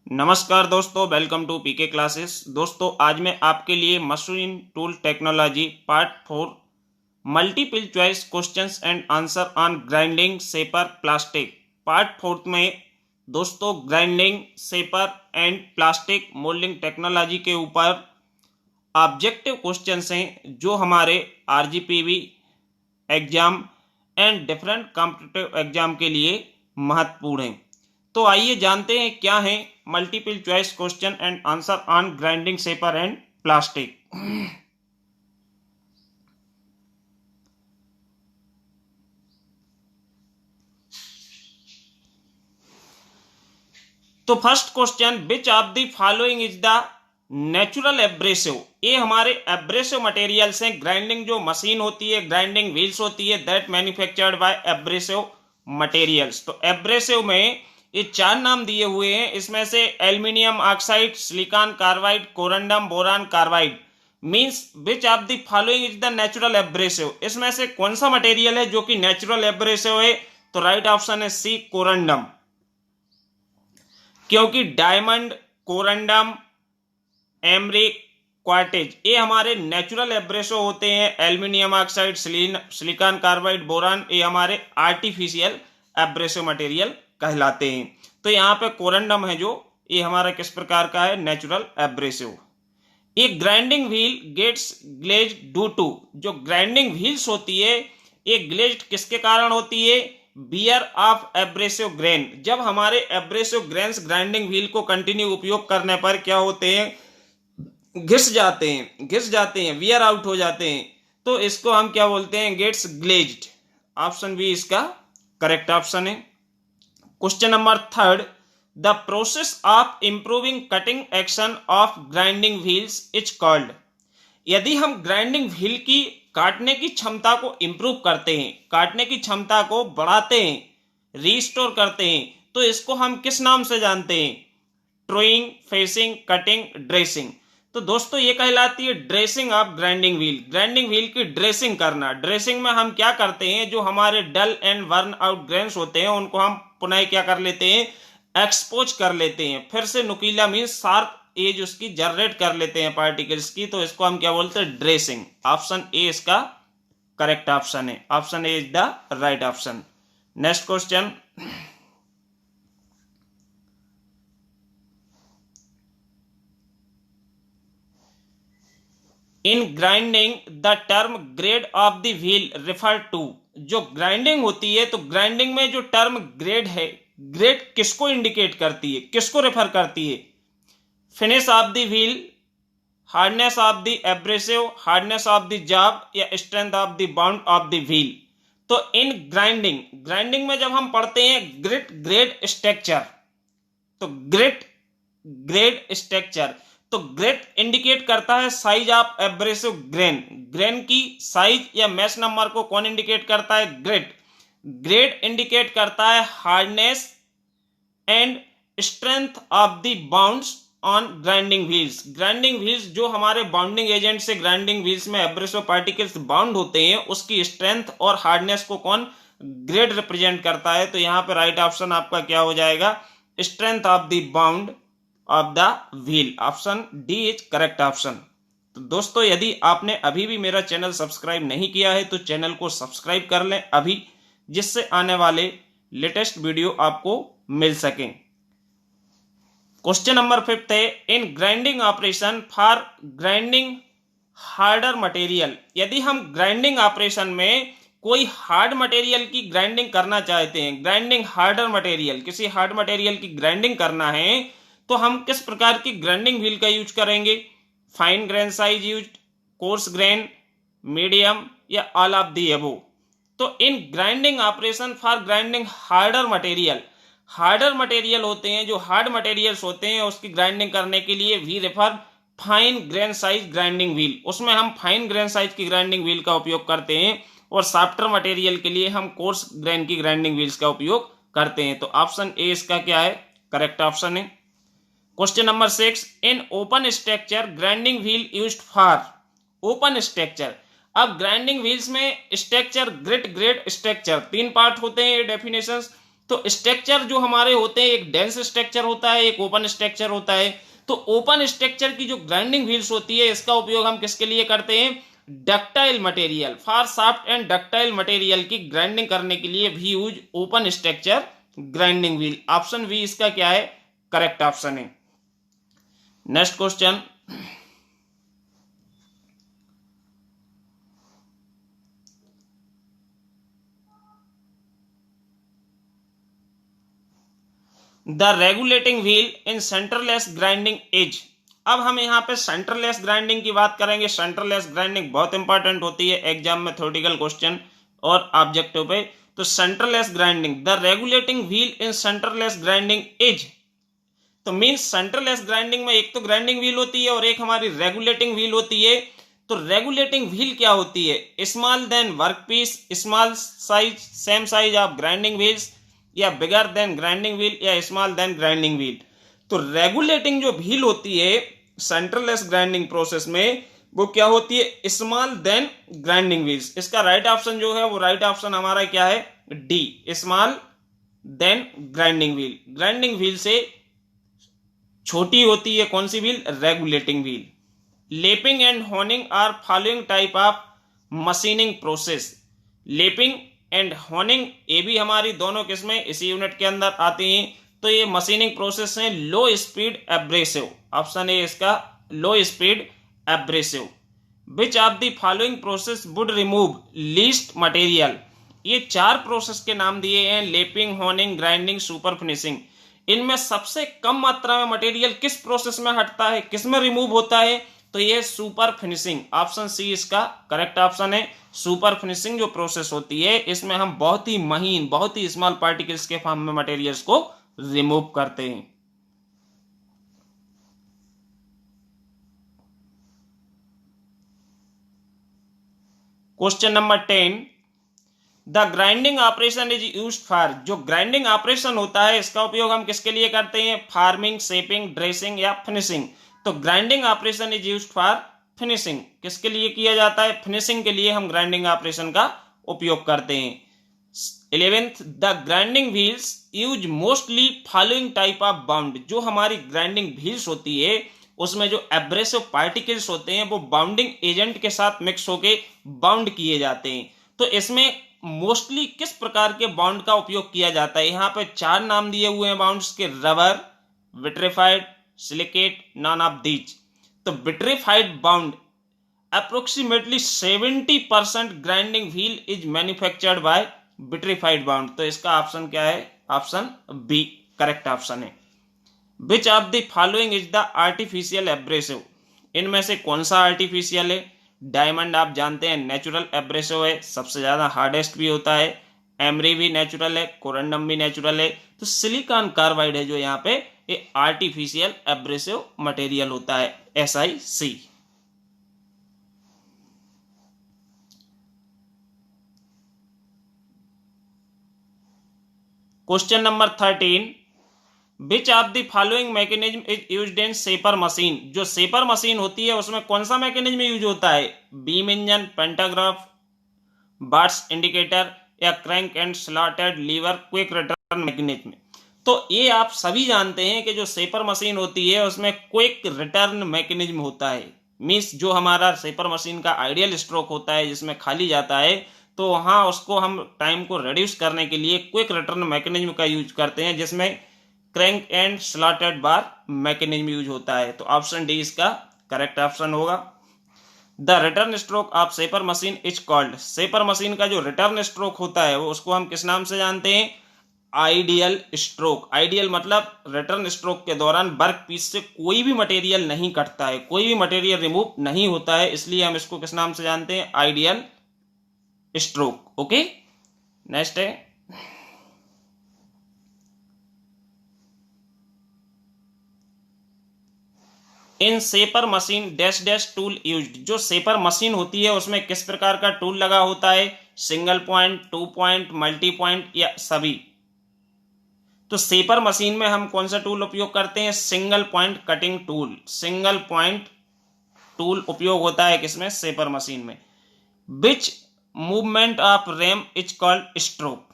नमस्कार दोस्तों, welcome to PK classes. दोस्तों, आज मैं आपके लिए machine tool technology part 4 multiple choice questions and answer on grinding shaper plastic part 4 में दोस्तों grinding shaper and plastic moulding technology के ऊपर ऑब्जेक्टिव क्वेश्चंस हैं जो हमारे RGPV exam and different competitive exam के लिए महत्वपूर्ण हैं। तो आइए जानते हैं क्या है multiple choice question and answer on grinding shaper and plastic. तो first question, which of the following is the natural abrasive. ये हमारे एब्रेसिव मटेरियल्स हैं। ग्राइंडिंग जो मशीन होती है, ग्राइंडिंग व्हील्स होती है, that manufactured by abrasive materials. तो एब्रेसिव में ये 4 नाम दिए हुए हैं। इसमें से aluminium oxide, silicon carbide, corundum, boron carbide. Means which of the following is the natural abrasive. इसमें से कौन सा मटेरियल है जो कि नेचुरल एब्रेसिव है? तो राइट ऑप्शन है सी, कोरंडम। क्योंकि डायमंड, कोरंडम, एमरिक, क्वार्टेज ये हमारे नेचुरल एब्रेसिव होते हैं। Aluminium oxide, silicon carbide, boron ये हमारे आर्टिफिशियल एब्रेसिव मटेरियल कहलाते हैं। तो यहाँ पे कोरंडम है जो ये हमारा किस प्रकार का है? Natural abrasive. एक grinding wheel gets glaze due to. जो ग्राइंडिंग व्हील्स होती है ये ग्लेज्ड किसके कारण होती है? Wear of abrasive grain. जब हमारे एब्रेसिव ग्रेन्स ग्राइंडिंग व्हील को कंटिन्यू उपयोग करने पर क्या होते हैं? घिस जाते हैं, वियर आउट हो जाते हैं। तो इसको हम क्या बोलते हैं? Gets glazed. ऑप्शन बी इसका करेक्ट ऑप्शन है। Question number 3, the process of improving cutting action of grinding wheels is called. यदि हम ग्राइंडिंग व्हील की काटने की क्षमता को इंप्रूव करते हैं, काटने की क्षमता को बढ़ाते हैं, रीस्टोर करते हैं, तो इसको हम किस नाम से जानते हैं? Truing, facing, cutting, dressing. तो दोस्तों ये कहलाती है dressing of grinding wheel. Grinding wheel की ड्रेसिंग करना। ड्रेसिंग में हम क्या करते हैं? जो हमारे dull and worn out grains होते हैं उनको हम पुनः क्या कर लेते हैं? एक्सपोज कर लेते हैं। फिर से नुकीला मींस शार्प एज उसकी जनरेट कर लेते हैं पार्टिकल्स की। तो इसको हम क्या बोलते हैं? ड्रेसिंग। ऑप्शन ए इसका करेक्ट ऑप्शन है। Option A is the right option. Next question, in grinding the term grade of the wheel refer to. जो ग्राइंडिंग होती है तो ग्राइंडिंग में जो टर्म ग्रेड है, ग्रेड किसको इंडिकेट करती है, किसको रेफर करती है? Finish of the wheel, hardness of the abrasive, hardness of the job, या strength of the bound of the wheel. तो इन ग्राइंडिंग में जब हम पढ़ते हैं ग्रिट ग्रेड स्ट्रक्चर, तो ग्रेड स्ट्रक्चर, तो ग्रेड इंडिकेट करता है size of abrasive grain. Grain की साइज या मैश नंबर को कौन इंडिकेट करता है? ग्रेड इंडिकेट करता है hardness and strength of the bounds on grinding wheels. Grinding wheels जो हमारे बाउंडिंग एजेंट से ग्राइंडिंग व्हील्स में एब्रेसिव पार्टिकल्स बाउंड होते हैं उसकी स्ट्रेंथ और हार्डनेस को कौन ग्रेड रिप्रेजेंट करता है? तो यहां पे राइट ऑप्शन आपका क्या हो जाएगा? Strength of the bound of the wheel. Option D is correct option. तो दोस्तों यदि आपने अभी भी मेरा चैनल सब्सक्राइब नहीं किया है तो चैनल को सब्सक्राइब कर लें अभी, जिससे आने वाले लेटेस्ट वीडियो आपको मिल सकें। क्वेश्चन नंबर 5 है, इन grinding operation for grinding harder material. यदि हम ग्राइंडिंग ऑपरेशन में कोई हार्ड मटेरियल की ग्राइंडिंग करना चाहते हैं, ग्राइंडिंग हार्डर मटेरियल, किसी हार्ड मटेरियल की ग्राइंडिंग करना है, तो हम किस प्रकार की ग्राइंडिंग व्हील का यूज करेंगे? Fine grain size use, coarse grain, medium, या ऑल ऑफ द अबव। तो इन grinding operation for grinding harder material होते हैं, जो हार्ड मटेरियल्स होते हैं उसकी ग्राइंडिंग करने के लिए we refer fine grain size grinding wheel. उसमें हम फाइन ग्रेन साइज की ग्राइंडिंग व्हील का उपयोग करते हैं और सॉफ्टर मटेरियल के लिए हम कोर्स ग्रेन की ग्राइंडिंग व्हील्स का उपयोग करते हैं। तो ऑप्शन ए इसका क्या है? करेक्ट ऑप्शन है। Question number 6, in open structure grinding wheel used for. Open structure, अब ग्राइंडिंग व्हील्स में स्ट्रक्चर ग्रेड स्ट्रक्चर 3 पार्ट होते हैं, ये डेफिनेशंस। तो स्ट्रक्चर जो हमारे होते हैं, एक डेंस स्ट्रक्चर होता है, एक ओपन स्ट्रक्चर होता है। तो ओपन स्ट्रक्चर की जो ग्राइंडिंग व्हील्स होती है, इसका उपयोग हम किसके लिए करते हैं? Ductile material, for soft and ductile material की ग्राइंडिंग करने के लिए भी use open structure grinding wheel. Option B इसका क्या है? करेक्ट ऑप्शन है। Next question, the regulating wheel in centreless grinding is. अब हम यहाँ पे सेंटरलेस ग्राइंडिंग की बात करेंगे। सेंटरलेस ग्राइंडिंग बहुत इंपॉर्टेंट होती है एग्जाम में, थ्योरेटिकल क्वेश्चन और ऑब्जेक्टिव पे। तो centreless grinding, the regulating wheel in centreless grinding is, तो मींस सेंटरलेस ग्राइंडिंग में एक तो ग्राइंडिंग व्हील होती है और एक हमारी रेगुलेटिंग व्हील होती है। तो रेगुलेटिंग व्हील क्या होती है? Small than workpiece, small size, same size of grinding wheels, या बिगर देन ग्राइंडिंग व्हील, या स्मॉल देन ग्राइंडिंग व्हील। तो रेगुलेटिंग जो व्हील होती है सेंटरलेस ग्राइंडिंग प्रोसेस में, वो क्या होती है? Small than grinding wheels. इसका राइट ऑप्शन जो है वो राइट ऑप्शन हमारा क्या है? D, small than grinding wheel. Grinding wheel से छोटी होती है कौन सी wheel? Regulating wheel. Lapping and honing are following type of machining process. Lapping and honing, ये भी हमारी दोनों किस्में इसी यूनिट के अंदर आती हैं। तो ये मशीनिंग प्रोसेस है low speed abrasive. Option A इसका, low speed abrasive. Which of the following process would remove least material. ये चार प्रोसेस के नाम दिए हैं, lapping, honing, grinding, super finishing. इनमें सबसे कम मात्रा में मटेरियल किस प्रोसेस में हटता है, किस में रिमूव होता है? तो ये सुपर फिनिशिंग। ऑप्शन सी इसका करेक्ट ऑप्शन है। सुपर फिनिशिंग जो प्रोसेस होती है, इसमें हम बहुत ही महीन, बहुत ही स्मॉल पार्टिकल्स के फॉर्म में मटेरियल्स को रिमूव करते हैं। Question number 10, the grinding operation is used for. जो ग्राइंडिंग ऑपरेशन होता है इसका उपयोग हम किसके लिए करते हैं? फार्मिंग, शेपिंग, ड्रेसिंग या फिनिशिंग। तो grinding operation is used for finishing. किसके लिए किया जाता है? फिनिशिंग के लिए हम ग्राइंडिंग ऑपरेशन का उपयोग करते हैं। 11th, the grinding wheels use mostly following type of bound. जो हमारी ग्राइंडिंग व्हील्स होती है उसमें जो एब्रेसिव पार्टिकल्स होते हैं वो बाउंडिंग एजेंट के साथ मिक्स होके बाउंड किए जाते हैं। तो इसमें मोस्टली किस प्रकार के बाउंड का उपयोग किया जाता है? यहाँ पे चार नाम दिए हुए हैं बाउंड्स के, rubber, vitrified, silicate, none of these. तो vitrified bound approximately 70% grinding wheel is manufactured by vitrified bound. तो इसका ऑप्शन क्या है? ऑप्शन बी करेक्ट ऑप्शन है। विच of the following is the artificial abrasive. इनमें से कौन सा आर्टिफिशियल है? डायमंड आप जानते हैं नेचुरल एब्रेसिव है, सबसे ज्यादा हार्डेस्ट भी होता है। एमरी भी नेचुरल है, कोरंडम भी नेचुरल है। तो सिलिकॉन कार्बाइड है जो यहाँ पे ये आर्टिफिशियल एब्रेसिव मटेरियल होता है, SiC। Question number 13, which of the following mechanism is used in shaper machine. जो शेपर मशीन होती है उसमें कौन सा मैकेनिज्म यूज होता है? Beam engine, pantograph, bars indicator, या crank and slotted lever quick return mechanism. तो ये आप सभी जानते हैं कि जो शेपर मशीन होती है उसमें क्विक रिटर्न मैकेनिज्म होता है। मींस जो हमारा शेपर मशीन का आइडियल स्ट्रोक होता है जिसमें खाली जाता है, तो वहां उसको हम टाइम को रिड्यूस करने के लिए क्विक रिटर्न मैकेनिज्म का यूज करते हैं, जिसमें crank and slotted bar mechanism use होता है। तो ऑप्शन डी इसका करेक्ट ऑप्शन होगा। The return stroke of shaper machine is called. Shaper machine का जो रिटर्न स्ट्रोक होता है वो उसको हम किस नाम से जानते हैं? Ideal stroke. आइडियल मतलब रिटर्न स्ट्रोक के दौरान वर्क पीस से कोई भी मटेरियल नहीं कटता है, कोई भी मटेरियल रिमूव नहीं होता है, इसलिए हम इसको किस नाम से जानते हैं? Ideal stroke. ओके, नेक्स्ट है in shaper machine dash dash tool used. जो शेपर मशीन होती है उसमें किस प्रकार का टूल लगा होता है? Single point, 2 point, multi point, या सभी। तो शेपर मशीन में हम कौन सा टूल उपयोग करते हैं? Single point cutting tool. Single point tool उपयोग होता है किसमें? शेपर मशीन में। विच movement of RAM is called stroke.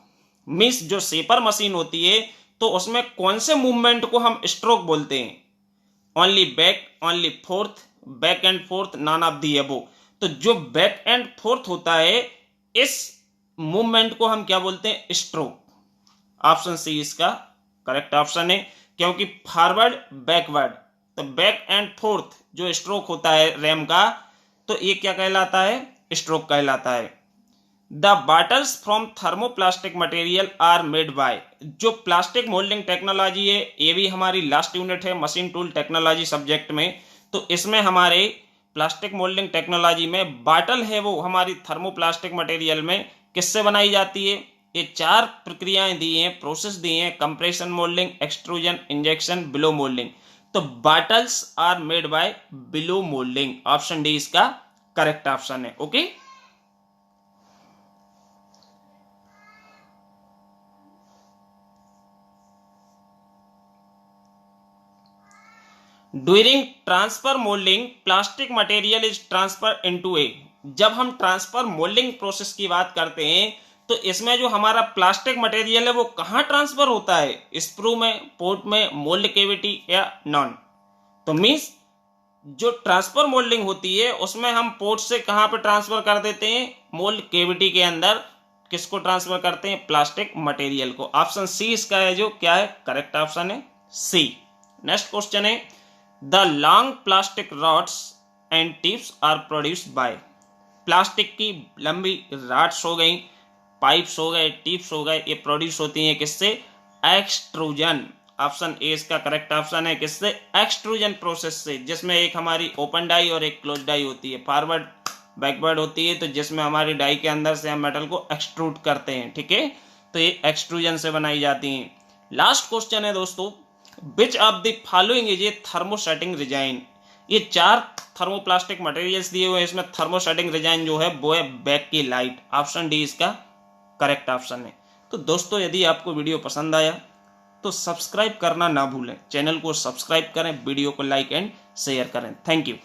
Means जो शेपर मशीन होती है तो उसमें कौन से मूवमेंट को हम स्ट्रोक बोलते हैं? Only back, only forth, back and forth, none of the above. तो जो बैक एंड फोर्थ होता है इस मूवमेंट को हम क्या बोलते हैं? स्ट्रोक। ऑप्शन सी इसका करेक्ट ऑप्शन है, क्योंकि फॉरवर्ड बैकवर्ड, तो बैक एंड फोर्थ जो स्ट्रोक होता है रैम का, तो ये क्या कहलाता है? स्ट्रोक कहलाता है। The bottles from thermoplastic material are made by, जो प्लास्टिक मोल्डिंग टेक्नोलॉजी है, ये भी हमारी लास्ट यूनिट है मशीन टूल टेक्नोलॉजी सब्जेक्ट में। तो इसमें हमारे प्लास्टिक मोल्डिंग टेक्नोलॉजी में बॉटल है वो हमारी थर्मोप्लास्टिक मटेरियल में किससे बनाई जाती है? ये 4 प्रक्रियाएं दी हैं, प्रोसेस दी हैं, compression moulding, extrusion, injection, blow moulding. तो bottles are made by blow moulding. Option D इसका करेक्ट ऑप्शन है। Okay, during transfer moulding plastic material is transfer into a. जब हम ट्रांसफर मोल्डिंग प्रोसेस की बात करते हैं तो इसमें जो हमारा प्लास्टिक मटेरियल है वो कहां ट्रांसफर होता है? स्प्रू में, पोर्ट में, मोल्ड केविटी या नॉन? तो मींस जो ट्रांसफर मोल्डिंग होती है उसमें हम पोर्ट से कहां पे ट्रांसफर कर देते हैं? मोल्ड केविटी के अंदर किसको ट्रांसफर करते हैं? प्लास्टिक मटेरियल को। ऑप्शन सी इसका है जो क्या है? करेक्ट ऑप्शन है सी। नेक्स्ट क्वेश्चन है the long plastic rods and tips are produced by. Plastic की लंबी रॉड्स हो गई, पाइप्स हो गए, टिप्स हो गए, ये प्रोड्यूस होती हैं किससे? एक्सट्रूजन। ऑप्शन ए इसका करेक्ट ऑप्शन है, किससे? एक्सट्रूजन प्रोसेस से, जिसमें एक हमारी ओपन डाई और एक क्लोज डाई होती है, फॉरवर्ड बैकवर्ड होती है, तो जिसमें हमारी डाई के अंदर से हम मेटल को एक्सट्रूड करते हैं। ठीक है, तो ये एक्सट्रूजन से बनाई जाती हैं। लास्ट क्वेश्चन है दोस्तों, विच of the following is a thermosetting resign. ये 4 थर्मोप्लास्टिक मटेरियल्स दिए हुए हैं, इसमें थर्मोसेटिंग रिजाइन जो है वो है बैक की लाइट। ऑप्शन डी इसका करेक्ट ऑप्शन है। तो दोस्तों यदि आपको वीडियो पसंद आया तो सब्सक्राइब करना ना भूलें, चैनल को सब्सक्राइब करें, वीडियो को लाइक एंड शेयर करें। Thank you.